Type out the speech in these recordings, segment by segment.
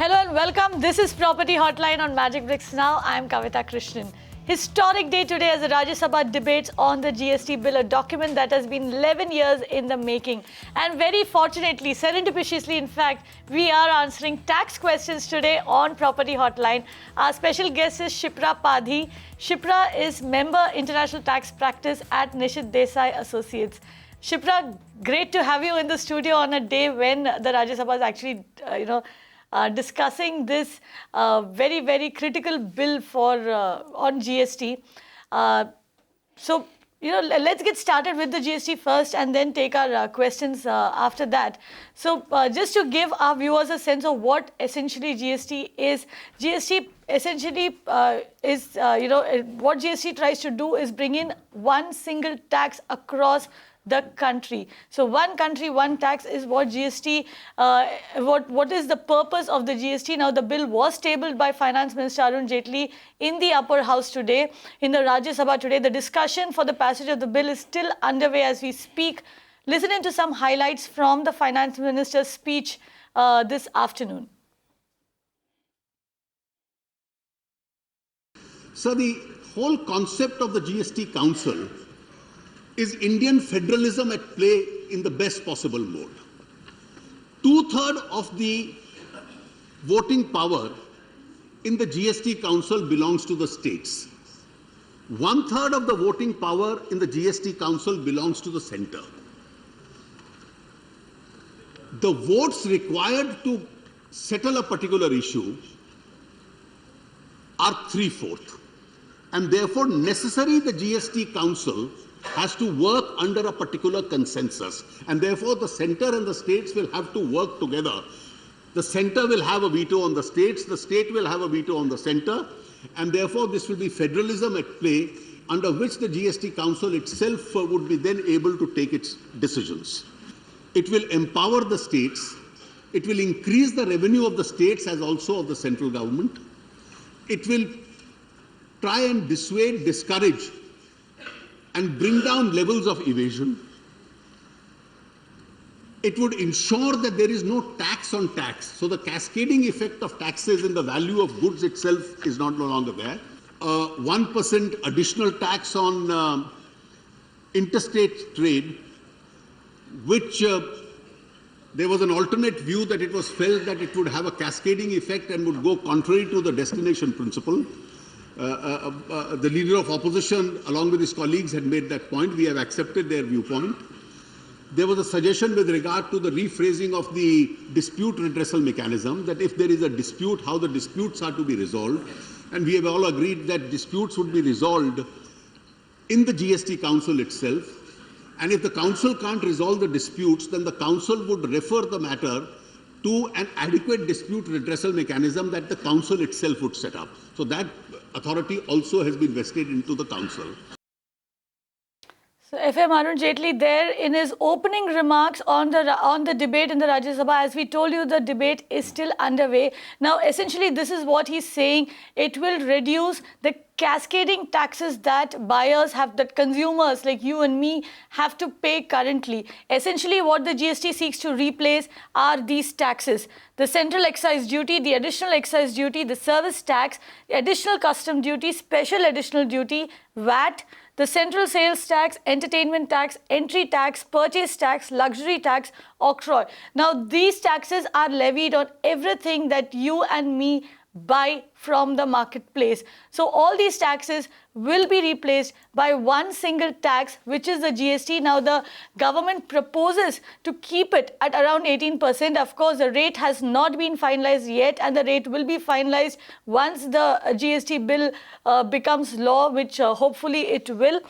Hello and welcome. This is Property Hotline on Magic Bricks Now. I am Kavita Krishnan. Historic day today as the Rajya Sabha debates on the GST bill, a document that has been 11 years in the making. And very fortunately, serendipitously in fact, we are answering tax questions today on Property Hotline. Our special guest is Shipra Padhi. Shipra is member International Tax Practice at Nishit Desai Associates. Shipra, great to have you in the studio on a day when the Rajya Sabha is actually, discussing this very, very critical bill for on GST. Let's get started with the GST first and then take our questions after that. So just to give our viewers a sense of what essentially GST is, GST essentially what GST tries to do is bring in one single tax across the country. So one country, one tax is what GST, what is the purpose of the GST. Now the bill was tabled by Finance Minister Arun Jaitley in the upper house today, in the Rajya Sabha today. The discussion for the passage of the bill is still underway as we speak. Listen into some highlights from the Finance Minister's speech this afternoon. So the whole concept of the GST Council is Indian federalism at play in the best possible mode. 2/3 of the voting power in the GST Council belongs to the states. 1/3 of the voting power in the GST Council belongs to the center. The votes required to settle a particular issue are 3/4, and therefore necessary the GST Council has to work under a particular consensus, and therefore the center and the states will have to work together. The center will have a veto on the state will have a veto on the center, and therefore this will be federalism at play, under which the GST Council itself would be then able to take its decisions. It will empower the states, it will increase the revenue of the states as also of the central government, it will try and dissuade, discourage and bring down levels of evasion. It would ensure that there is no tax on tax. So the cascading effect of taxes in the value of goods itself is no longer there. 1% additional tax on interstate trade, which there was an alternate view that it was felt that it would have a cascading effect and would go contrary to the destination principle. The leader of opposition, along with his colleagues, had made that point. We have accepted their viewpoint. There was a suggestion with regard to the rephrasing of the dispute redressal mechanism, that if there is a dispute, how the disputes are to be resolved. And we have all agreed that disputes would be resolved in the GST Council itself. And if the Council can't resolve the disputes, then the Council would refer the matter to an adequate dispute redressal mechanism that the Council itself would set up. So that authority also has been vested into the Council. So FM Arun Jaitley there in his opening remarks on the debate in the Rajya Sabha. As we told you, the debate is still underway. Now, essentially, this is what he's saying. It will reduce the cascading taxes that buyers have, that consumers like you and me have to pay currently. Essentially, what the GST seeks to replace are these taxes: the central excise duty, the additional excise duty, the service tax, the additional custom duty, special additional duty, VAT, the central sales tax, entertainment tax, entry tax, purchase tax, luxury tax, octroi. Now, these taxes are levied on everything that you and me buy from the marketplace. So all these taxes will be replaced by one single tax, which is the GST. Now the government proposes to keep it at around 18%. Of course, the rate has not been finalized yet, and the rate will be finalized once the GST bill becomes law, which hopefully it will.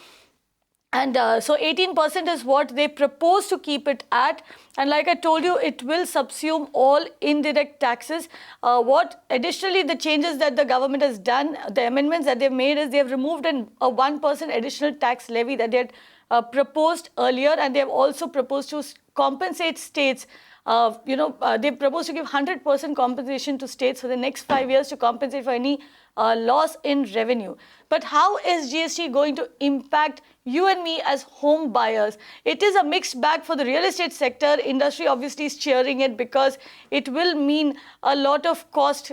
And so 18% is what they propose to keep it at. And like I told you, it will subsume all indirect taxes. What additionally the changes that the government has done, the amendments that they've made, is they have removed a 1% additional tax levy that they had proposed earlier. And they have also proposed to compensate states they propose to give 100% compensation to states for the next 5 years to compensate for any loss in revenue. But how is GST going to impact you and me as home buyers? It is a mixed bag for the real estate sector. Industry obviously is cheering it because it will mean a lot of cost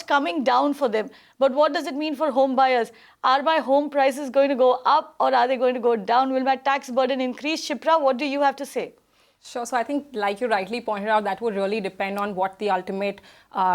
coming down for them. But what does it mean for home buyers? Are my home prices going to go up or are they going to go down? Will my tax burden increase? Shipra, what do you have to say? Sure. So I think, like you rightly pointed out, that would really depend on what the ultimate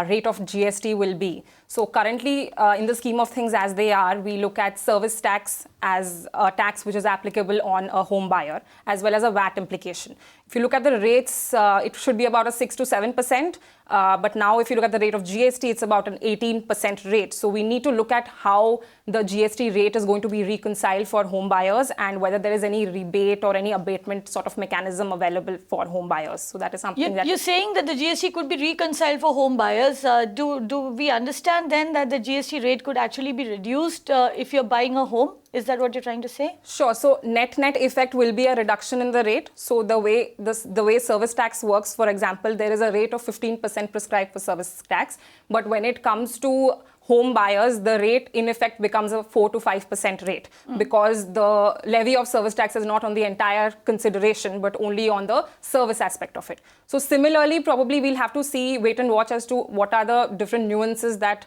rate of GST will be. So currently, in the scheme of things as they are, we look at service tax as a tax which is applicable on a home buyer, as well as a VAT implication. If you look at the rates, it should be about a 6 to 7%. But now if you look at the rate of GST, it's about an 18% rate. So we need to look at how the GST rate is going to be reconciled for home buyers and whether there is any rebate or any abatement sort of mechanism available for home buyers. So that is something You're saying that the GST could be reconciled for home buyers. Do we understand then that the GST rate could actually be reduced if you're buying a home? Is that what you're trying to say? Sure. So net effect will be a reduction in the rate. So the way service tax works, for example, there is a rate of 15% prescribed for service tax. But when it comes to home buyers, the rate in effect becomes a 4 to 5% rate because the levy of service tax is not on the entire consideration, but only on the service aspect of it. So similarly, probably we'll have to wait and watch as to what are the different nuances that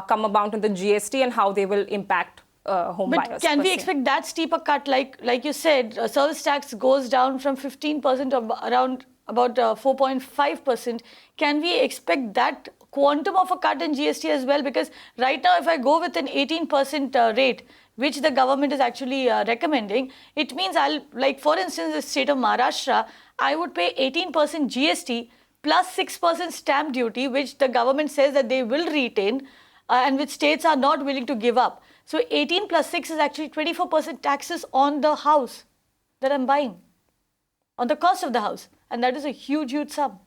come about in the GST and how they will impact home buyers. But can we expect that steeper cut? Like you said, service tax goes down from 15% to around about 4.5%. Can we expect that quantum of a cut in GST as well? Because right now, if I go with an 18% rate, which the government is actually recommending, it means for instance, the state of Maharashtra, I would pay 18% GST plus 6% stamp duty, which the government says that they will retain and which states are not willing to give up. So 18 plus 6 is actually 24% taxes on the house that I'm buying, on the cost of the house. And that is a huge, huge sum.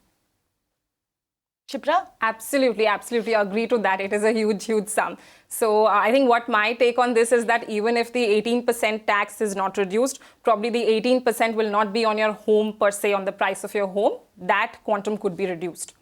Shipra? Absolutely agree to that. It is a huge, huge sum. So I think what my take on this is that even if the 18% tax is not reduced, probably the 18% will not be on your home per se, on the price of your home. That quantum could be reduced,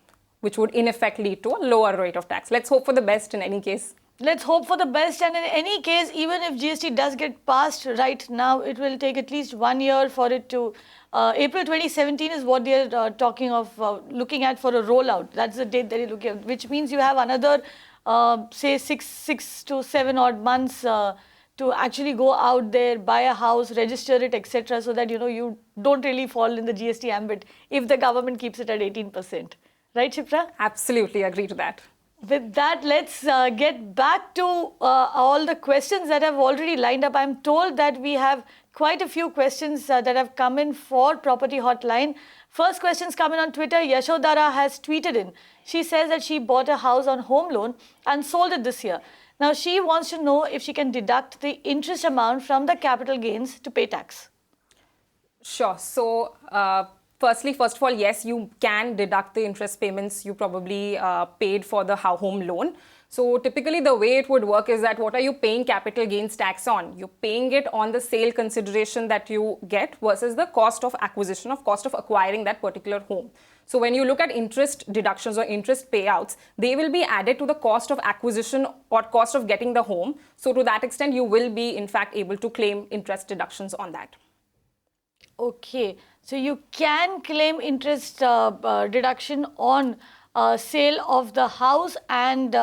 which would in effect lead to a lower rate of tax. Let's hope for the best in any case. Let's hope for the best, and in any case, even if GST does get passed right now, it will take at least 1 year for it to... April 2017 is what they're talking of looking at for a rollout. That's the date that you're looking at, which means you have another, say, six to 7 odd months to actually go out there, buy a house, register it, etc., so that, you don't really fall in the GST ambit if the government keeps it at 18%. Right, Shipra? Absolutely agree to that. With that, let's get back to all the questions that have already lined up. I'm told that we have quite a few questions that have come in for Property Hotline. First question's coming on Twitter. Yashodhara has tweeted in. She says that she bought a house on home loan and sold it this year. Now, she wants to know if she can deduct the interest amount from the capital gains to pay tax. Sure. So, first of all, yes, you can deduct the interest payments you probably paid for the home loan. So typically the way it would work is that what are you paying capital gains tax on? You're paying it on the sale consideration that you get versus the cost of acquisition, cost of acquiring that particular home. So when you look at interest deductions or interest payouts, they will be added to the cost of acquisition or cost of getting the home. So to that extent, you will be in fact able to claim interest deductions on that. Okay, so you can claim interest deduction on sale of the house, and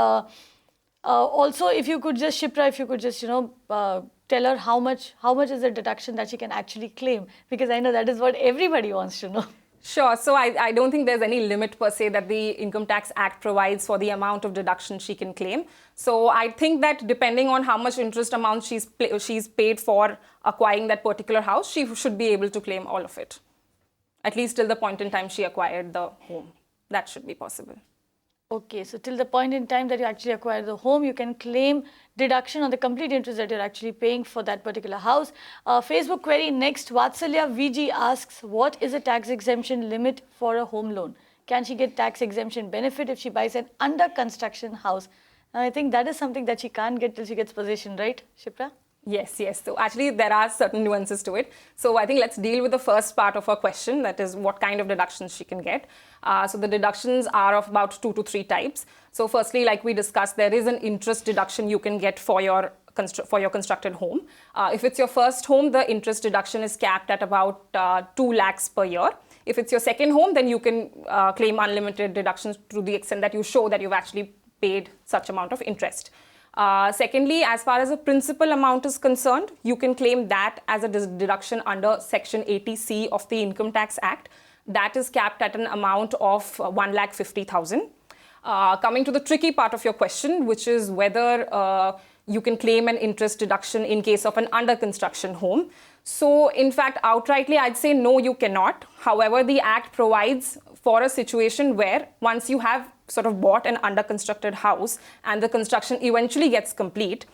also if you could just, Shipra, if you could just, tell her how much is the deduction that she can actually claim, because I know that is what everybody wants to know. Sure. So I don't think there's any limit per se that the Income Tax Act provides for the amount of deduction she can claim. So I think that depending on how much interest amount she's paid for acquiring that particular house, she should be able to claim all of it, at least till the point in time she acquired the home. That should be possible. Okay, so till the point in time that you actually acquire the home, you can claim deduction on the complete interest that you're actually paying for that particular house. Facebook query next, Vatsalya VG asks, what is the tax exemption limit for a home loan? Can she get tax exemption benefit if she buys an under construction house? And I think that is something that she can't get till she gets possession, right, Shipra? Yes, yes. So actually, there are certain nuances to it. So I think let's deal with the first part of her question, that is what kind of deductions she can get. So the deductions are of about 2 to 3 types. So firstly, like we discussed, there is an interest deduction you can get for your constructed home. If it's your first home, the interest deduction is capped at about 2 lakhs per year. If it's your second home, then you can claim unlimited deductions to the extent that you show that you've actually paid such amount of interest. Secondly, as far as the principal amount is concerned, you can claim that as a deduction under Section 80C of the Income Tax Act. That is capped at an amount of 1,50,000. Coming to the tricky part of your question, which is whether you can claim an interest deduction in case of an under construction home. So in fact, outrightly, I'd say no, you cannot. However, the Act provides for a situation where once you have sort of bought an under constructed house and the construction eventually gets complete,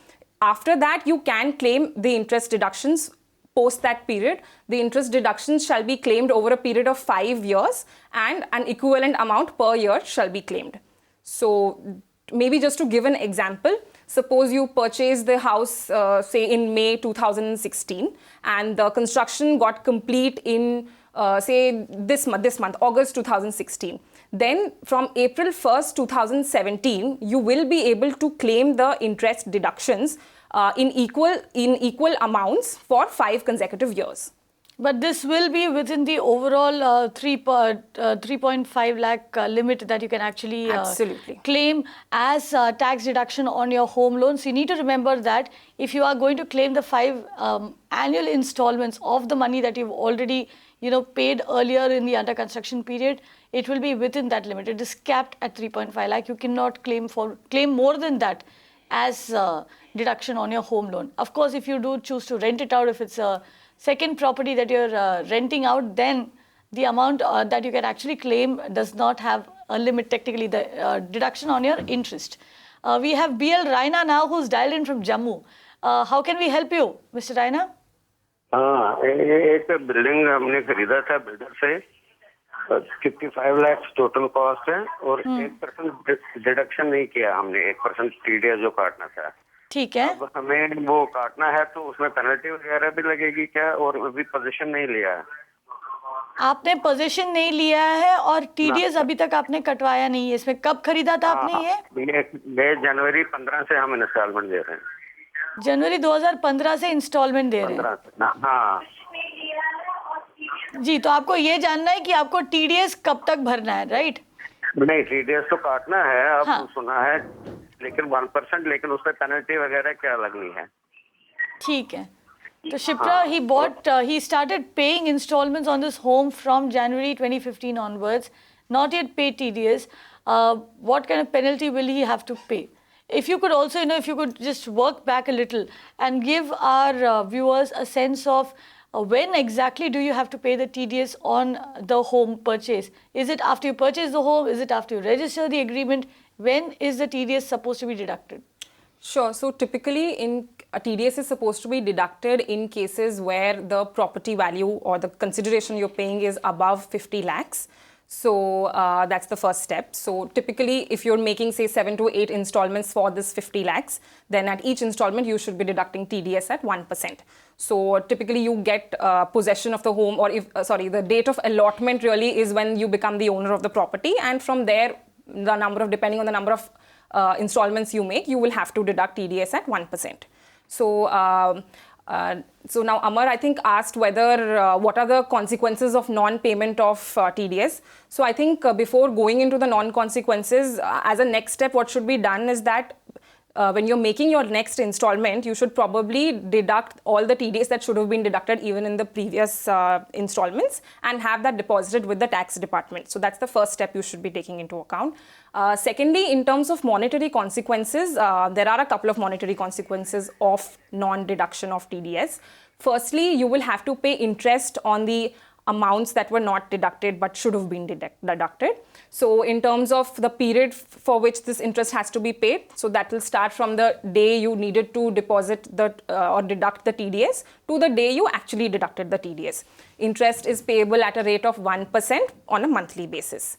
after that you can claim the interest deductions post that period. The interest deductions shall be claimed over a period of 5 years and an equivalent amount per year shall be claimed. So maybe just to give an example, suppose you purchased the house, say in May 2016, and the construction got complete in, say this month, August 2016. Then from April 1st, 2017, you will be able to claim the interest deductions in equal amounts for 5 consecutive years. But this will be within the overall 3.5 lakh limit that you can actually Absolutely. claim as tax deduction on your home loans. You need to remember that if you are going to claim the 5 annual installments of the money that you've already paid earlier in the under construction period, it will be within that limit. It is capped at 3.5 lakh. You cannot claim more than that as deduction on your home loan. Of course, if you do choose to rent it out, if it's a second property that you're renting out, then the amount that you can actually claim does not have a limit, technically, the deduction on your interest. We have BL Raina now, who's dialed in from Jammu. How can we help you, Mr. Raina? हाँ, एक building हमने खरीदा था builder से, 55 lakh total cost है और 1% deduction नहीं किया हमने, 1% टीडीएस जो काटना था। ठीक है। अब हमें वो काटना है तो उसमें पेनल्टी वगैरह भी लगेगी क्या? और अभी पोजीशन नहीं लिया है। आपने पोजीशन नहीं लिया है और टीडीएस अभी तक आपने कटवाया नहीं है। इसमें कब खरीदा था आपने ये जनवरी 15 से हम इंस्टॉलमेंट दे रहे हैं। जनवरी 2015 से इंस्टॉलमेंट दे रहे हैं। हाँ जी, तो आपको ये जानना है कि आपको टीडीएस कब तक भरना है, राइट? नहीं, टीडीएस तो काटना है, अब हाँ। सुना है, लेकिन 1%, लेकिन उस पर पेनल्टी वगैरह क्या लगनी है? ठीक है। तो Shipra, he started paying installments on this home from January 2015 onwards, not yet paid TDS. What kind of penalty will he have to pay? If you could also, if you could just work back a little and give our viewers a sense of when exactly do you have to pay the TDS on the home purchase? Is it after you purchase the home? Is it after you register the agreement? When is the TDS supposed to be deducted? Sure. So typically, a TDS is supposed to be deducted in cases where the property value or the consideration you're paying is above 50 lakhs. So that's the first step. So typically, if you're making, say, 7 to 8 installments for this 50 lakhs, then at each installment, you should be deducting TDS at 1%. So typically, you get possession of the home, or the date of allotment really is when you become the owner of the property. And from there, depending on the number of installments you make, you will have to deduct TDS at 1%. So now Amar, I think, asked whether what are the consequences of non-payment of TDS. So I think before going into the non-consequences, as a next step, what should be done is that when you're making your next installment, you should probably deduct all the TDS that should have been deducted even in the previous installments and have that deposited with the tax department. So that's the first step you should be taking into account. Secondly, in terms of monetary consequences, there are a couple of monetary consequences of non-deduction of TDS. Firstly, you will have to pay interest on the amounts that were not deducted but should have been deducted. So in terms of the period for which this interest has to be paid, so that will start from the day you needed to deposit or deduct the TDS to the day you actually deducted the TDS. Interest is payable at a rate of 1% on a monthly basis.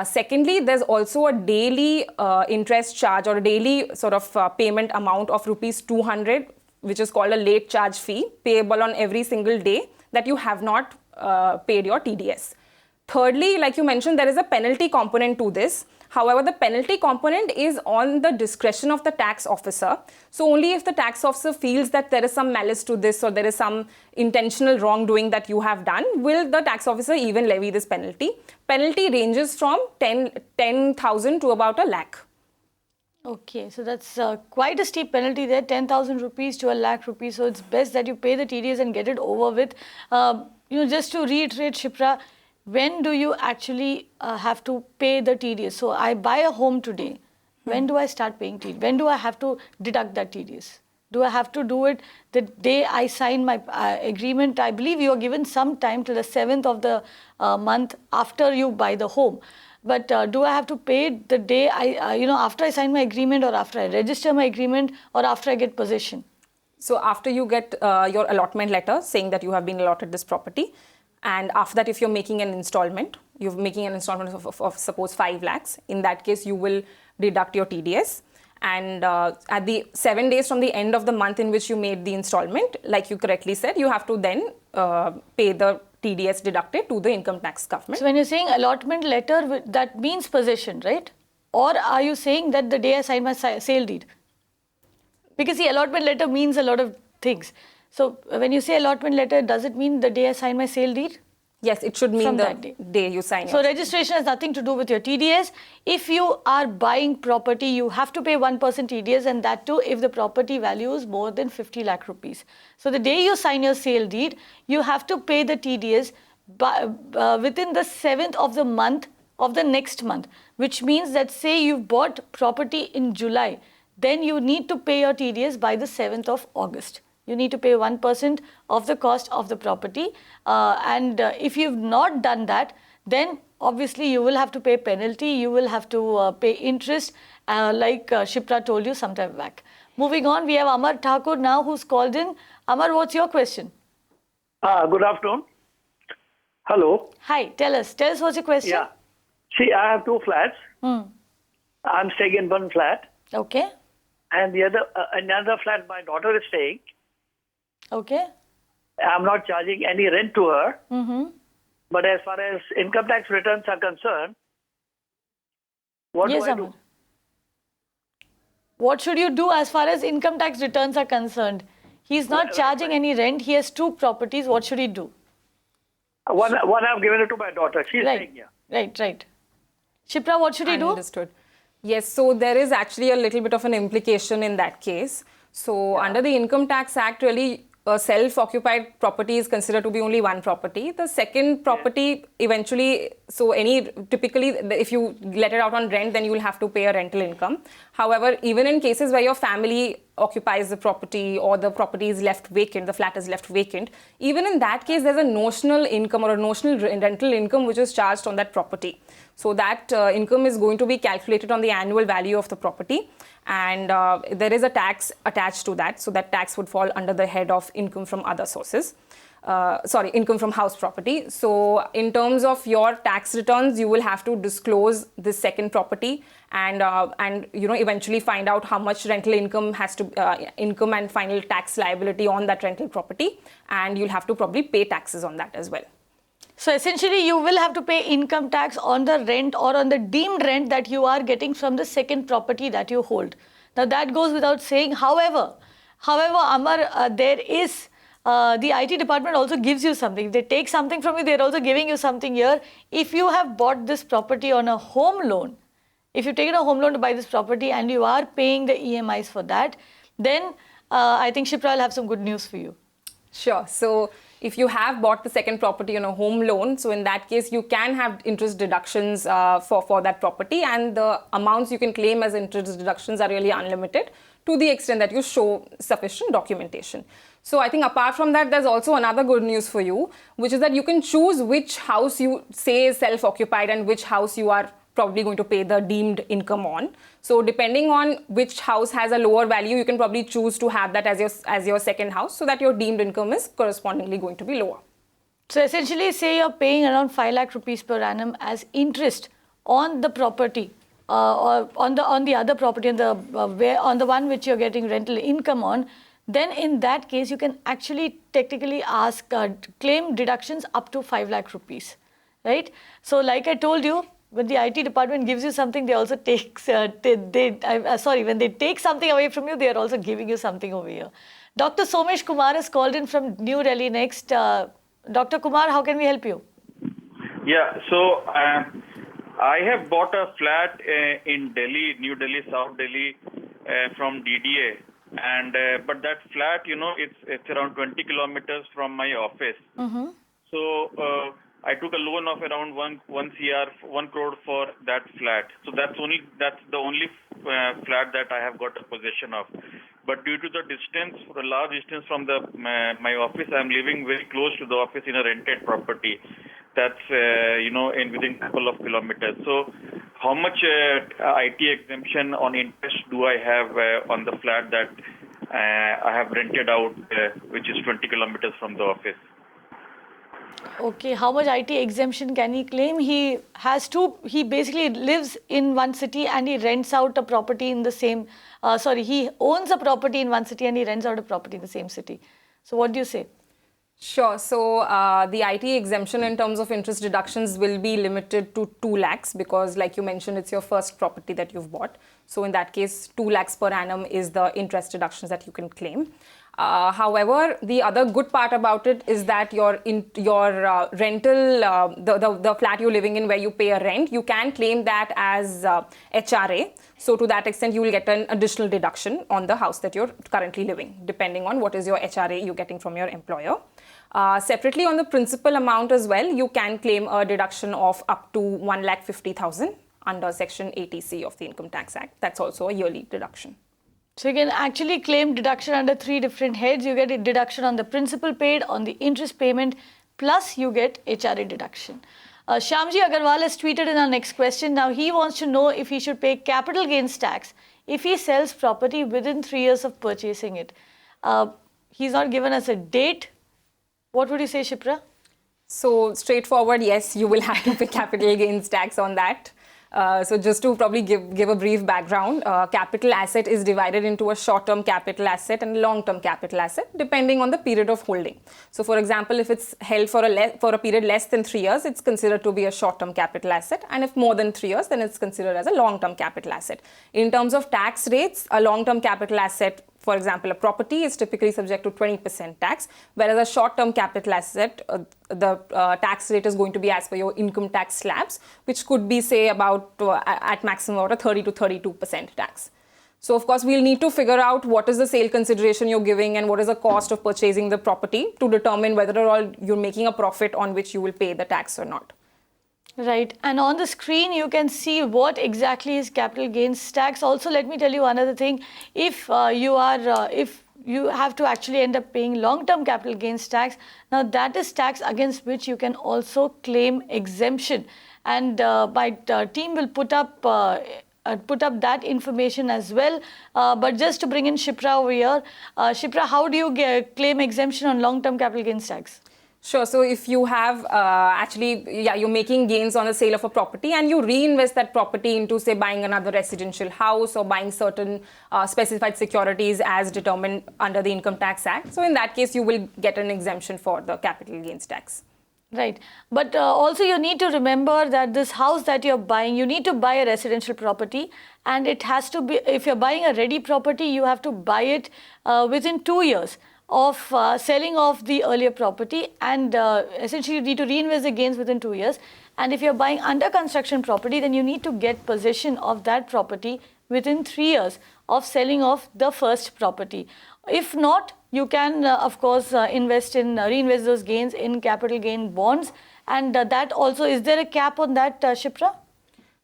Secondly, there's also a daily interest charge or a daily sort of payment amount of rupees 200 which is called a late charge fee, payable on every single day that you have not paid your TDS. Thirdly, like you mentioned, there is a penalty component to this. However, the penalty component is on the discretion of the tax officer. So only if the tax officer feels that there is some malice to this or there is some intentional wrongdoing that you have done, will the tax officer even levy this penalty. Penalty ranges from 10,000 to about a lakh. Okay, so that's quite a steep penalty there, 10,000 rupees to a lakh rupees. So it's best that you pay the TDS and get it over with. Just to reiterate, Shipra, when do you actually have to pay the TDS? So I buy a home today. When do I start paying TDS? When do I have to deduct that TDS? Do I have to do it the day I sign my agreement? I believe you are given some time till the 7th of the month after you buy the home. But do I have to pay it the day after I sign my agreement, or after I register my agreement, or after I get possession? So after you get your allotment letter saying that you have been allotted this property, and after that, if you're making an installment, of suppose 5 lakhs, in that case, you will deduct your TDS. And at the 7 days from the end of the month in which you made the installment, like you correctly said, you have to then pay the TDS deducted to the income tax government. So when you're saying allotment letter, that means possession, right? Or are you saying that the day I sign my sale deed? Because the allotment letter means a lot of things. So when you say allotment letter, does it mean the day I sign my sale deed? Yes, it should mean From the that day you sign. So registration has nothing to do with your TDS. If you are buying property, you have to pay 1% TDS, and that too if the property value is more than 50 lakh rupees. So the day you sign your sale deed, you have to pay the TDS within the 7th of the month of the next month, which means that say you bought property in July, then you need to pay your TDS by the 7th of August. You need to pay 1% of the cost of the property. And if you've not done that, then obviously you will have to pay penalty, you will have to pay interest, like Shipra told you some time back. Moving on, we have Amar Thakur now who's called in. Amar, what's your question? Good afternoon. Hello. Hi, tell us what's your question? Yeah. See, I have 2 flats. I'm staying in one flat. Okay. And the other, another flat my daughter is staying. Okay. I'm not charging any rent to her. Mm-hmm. But as far as income tax returns are concerned, what do I do? What should you do as far as income tax returns are concerned? He's not charging any rent. He has 2 properties. What should he do? One I've given it to my daughter. She's staying here. Right. Shipra, what should he do? Understood. Yes, so there is actually a little bit of an implication in that case. So under the Income Tax Act, really, a self-occupied property is considered to be only one property. The second property eventually, typically if you let it out on rent, then you will have to pay a rental income. However, even in cases where your family occupies the property or the property is left vacant, the flat is left vacant, even in that case, there's a notional income or a notional rental income which is charged on that property. So that income is going to be calculated on the annual value of the property, and there is a tax attached to that. So that tax would fall under the head of income from other sources. Income from house property. So in terms of your tax returns, you will have to disclose this second property and eventually find out how much rental income income and final tax liability on that rental property, and you'll have to probably pay taxes on that as well. So essentially, you will have to pay income tax on the rent or on the deemed rent that you are getting from the second property that you hold. Now that goes without saying. However, Amar, there is the IT department also gives you something. They take something from you. They're also giving you something here. If you have bought this property on a home loan, if you've taken a home loan to buy this property and you are paying the EMIs for that, then I think Shipra will have some good news for you. Sure. So if you have bought the second property on a home loan, so in that case, you can have interest deductions for that property, and the amounts you can claim as interest deductions are really unlimited to the extent that you show sufficient documentation. So I think apart from that, there's also another good news for you, which is that you can choose which house you say is self-occupied and which house you are probably going to pay the deemed income on. So depending on which house has a lower value, you can probably choose to have that as your second house, so that your deemed income is correspondingly going to be lower. So essentially, say you're paying around 5 lakh rupees per annum as interest on the property, or on the other property, on the one which you're getting rental income on, then in that case you can actually technically ask claim deductions up to 5 lakh rupees, right? So like I told you, when the IT department gives you something, they also takes when they take something away from you, they are also giving you something over here. Dr. Somesh Kumar has called in from New Delhi next. Dr. Kumar, how can we help you? Yeah, so I have bought a flat in Delhi, New Delhi, South Delhi, from DDA, and but that flat, it's around 20 kilometers from my office. Mm-hmm. So I took a loan of around 1 crore for that flat. So that's the only flat that I have got a possession of. But due to the distance, for a large distance from my office, I'm living very close to the office in a rented property. That's within a couple of kilometers. So how much IT exemption on interest do I have on the flat that I have rented out, which is 20 kilometers from the office? Okay, how much IT exemption can he claim? He basically lives in one city and he rents out a property in the same, he owns a property in one city and he rents out a property in the same city. So what do you say? Sure. So the IT exemption in terms of interest deductions will be limited to 2 lakhs because, like you mentioned, it's your first property that you've bought. So in that case, 2 lakhs per annum is the interest deductions that you can claim. However, the other good part about it is that your rental, the flat you're living in where you pay a rent, you can claim that as HRA. So to that extent, you will get an additional deduction on the house that you're currently living, depending on what is your HRA you're getting from your employer. Separately, on the principal amount as well, you can claim a deduction of up to 1,50,000 under Section 80C of the Income Tax Act. That's also a yearly deduction. So you can actually claim deduction under 3 different heads. You get a deduction on the principal paid, on the interest payment, plus you get HRA deduction. Shyamji Agarwal has tweeted in our next question. Now he wants to know if he should pay capital gains tax if he sells property within 3 years of purchasing it. He's not given us a date. What would you say, Shipra? So straightforward, yes, you will have to pay capital gains tax on that. So just to probably give a brief background, capital asset is divided into a short-term capital asset and long-term capital asset depending on the period of holding. So for example, if it's held for a period less than 3 years, it's considered to be a short-term capital asset, and if more than 3 years, then it's considered as a long-term capital asset. In terms of tax rates, a long-term capital asset, for example, a property is typically subject to 20% tax, whereas a short-term capital asset, the tax rate is going to be as per your income tax slabs, which could be, say, about at maximum about a 30 to 32% tax. So, of course, we'll need to figure out what is the sale consideration you're giving and what is the cost of purchasing the property to determine whether or not you're making a profit on which you will pay the tax or not. Right, and on the screen you can see what exactly is capital gains tax. Also, let me tell you another thing. If you have to actually end up paying long-term capital gains tax, now that is tax against which you can also claim exemption. And my team will put up that information as well. But just to bring in Shipra over here, Shipra, how do you claim exemption on long-term capital gains tax? Sure. So if you have you're making gains on the sale of a property and you reinvest that property into, say, buying another residential house or buying certain specified securities as determined under the Income Tax Act. So in that case, you will get an exemption for the capital gains tax. Right. But also you need to remember that this house that you're buying, you need to buy a residential property, and it has to be, if you're buying a ready property, you have to buy it within 2 years of selling off the earlier property, and essentially you need to reinvest the gains within 2 years. And if you're buying under construction property, then you need to get possession of that property within 3 years of selling off the first property. If not, you can of course reinvest those gains in capital gain bonds, and that also, is there a cap on that, Shipra?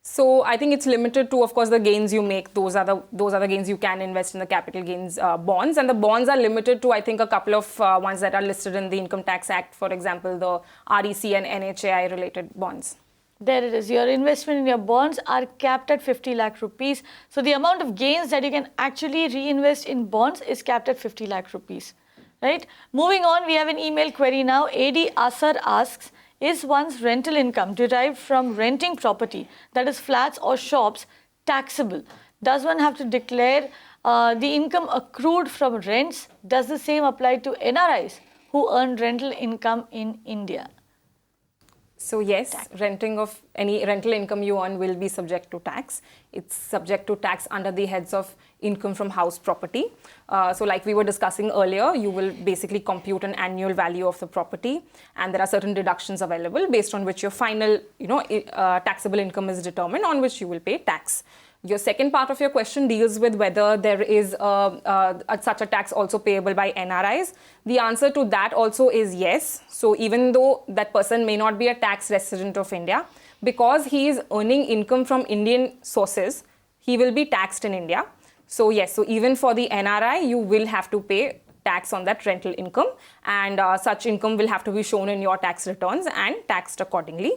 So I think it's limited to, of course, the gains you make. Those are the gains you can invest in the capital gains bonds, and the bonds are limited to, I think, a couple of ones that are listed in the Income Tax Act. For example, the REC and NHAI related bonds. There it is. Your investment in your bonds are capped at 50 lakh rupees. So the amount of gains that you can actually reinvest in bonds is capped at 50 lakh rupees. Right? Moving on, we have an email query now. AD Asar asks, is one's rental income derived from renting property, that is flats or shops, taxable? Does one have to declare the income accrued from rents. Does the same apply to NRIs who earn rental income in India? So yes, renting of any rental income you earn will be subject to tax. It's subject to tax under the heads of income from house property. So like we were discussing earlier, you will basically compute an annual value of the property, and there are certain deductions available based on which your final, taxable income is determined, on which you will pay tax. Your second part of your question deals with whether there is such a tax also payable by NRIs. The answer to that also is yes. So even though that person may not be a tax resident of India, because he is earning income from Indian sources, he will be taxed in India. So yes, so even for the NRI, you will have to pay tax on that rental income, and such income will have to be shown in your tax returns and taxed accordingly.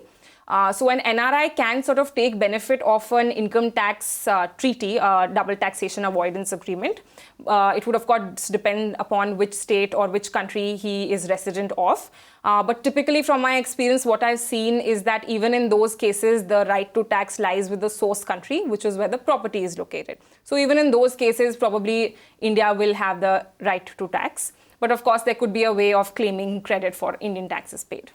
So an NRI can sort of take benefit of an income tax treaty, double taxation avoidance agreement. It would of course depend upon which state or which country he is resident of. But typically from my experience, what I've seen is that even in those cases, the right to tax lies with the source country, which is where the property is located. So even in those cases, probably India will have the right to tax. But of course, there could be a way of claiming credit for Indian taxes paid.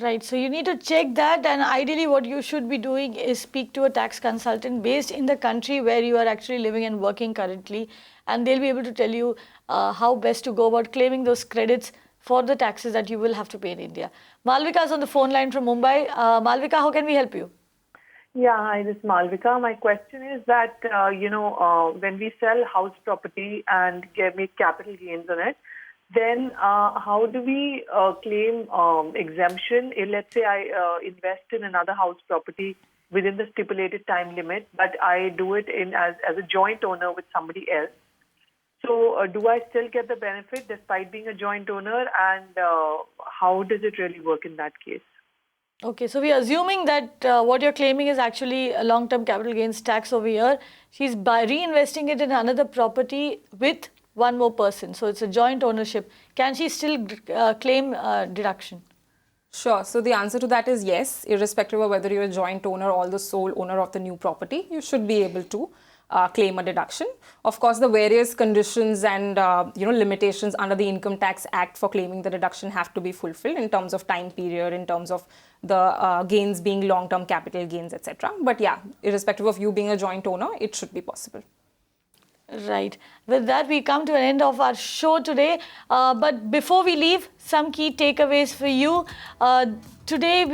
Right, so you need to check that, and ideally what you should be doing is speak to a tax consultant based in the country where you are actually living and working currently, and they'll be able to tell you how best to go about claiming those credits for the taxes that you will have to pay in India. Malvika is on the phone line from Mumbai. Malvika, how can we help you? Yeah, hi, this is Malvika. My question is that, when we sell house property and make capital gains on it, then how do we claim exemption? Let's say I invest in another house property within the stipulated time limit, but I do it as a joint owner with somebody else. So do I still get the benefit despite being a joint owner, and how does it really work in that case? Okay, so we are assuming that what you're claiming is actually a long-term capital gains tax over here. She's by reinvesting it in another property with one more person. So it's a joint ownership. Can she still claim deduction? Sure. So the answer to that is yes. Irrespective of whether you're a joint owner or the sole owner of the new property, you should be able to claim a deduction. Of course, the various conditions and limitations under the Income Tax Act for claiming the deduction have to be fulfilled in terms of time period, in terms of the gains being long-term capital gains, etc. But yeah, irrespective of you being a joint owner, it should be possible. Right. With that, we come to an end of our show today. But before we leave, some key takeaways for you. Today,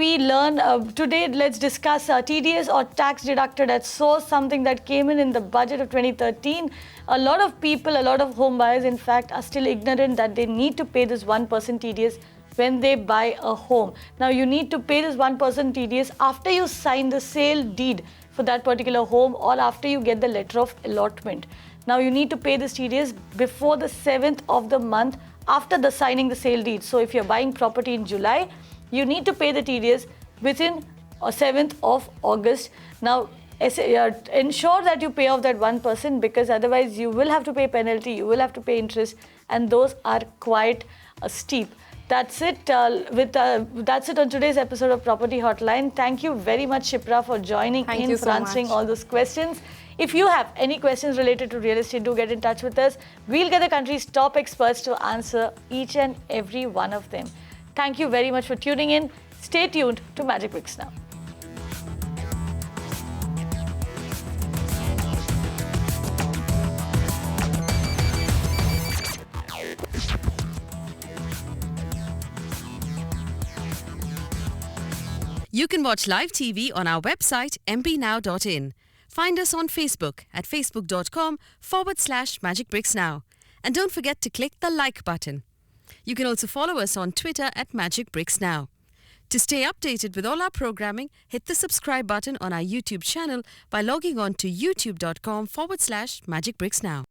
let's discuss TDS or tax deducted at source, something that came in the budget of 2013. A lot of people, a lot of home buyers, in fact, are still ignorant that they need to pay this 1% TDS when they buy a home. Now, you need to pay this 1% TDS after you sign the sale deed for that particular home or after you get the letter of allotment. Now, you need to pay this TDS before the 7th of the month after the signing the sale deed. So, if you're buying property in July, you need to pay the TDS within 7th of August. Now, ensure that you pay off that 1% because otherwise you will have to pay penalty, you will have to pay interest, and those are quite steep. That's it. That's it on today's episode of Property Hotline. Thank you very much, Shipra, for joining in, for answering all those questions. If you have any questions related to real estate, do get in touch with us. We'll get the country's top experts to answer each and every one of them. Thank you very much for tuning in. Stay tuned to Magic Bricks Now. You can watch live TV on our website mpnow.in. Find us on Facebook at facebook.com/magicbricksnow. And don't forget to click the like button. You can also follow us on Twitter at Magic Bricks Now. To stay updated with all our programming, hit the subscribe button on our YouTube channel by logging on to youtube.com/magicbricksnow.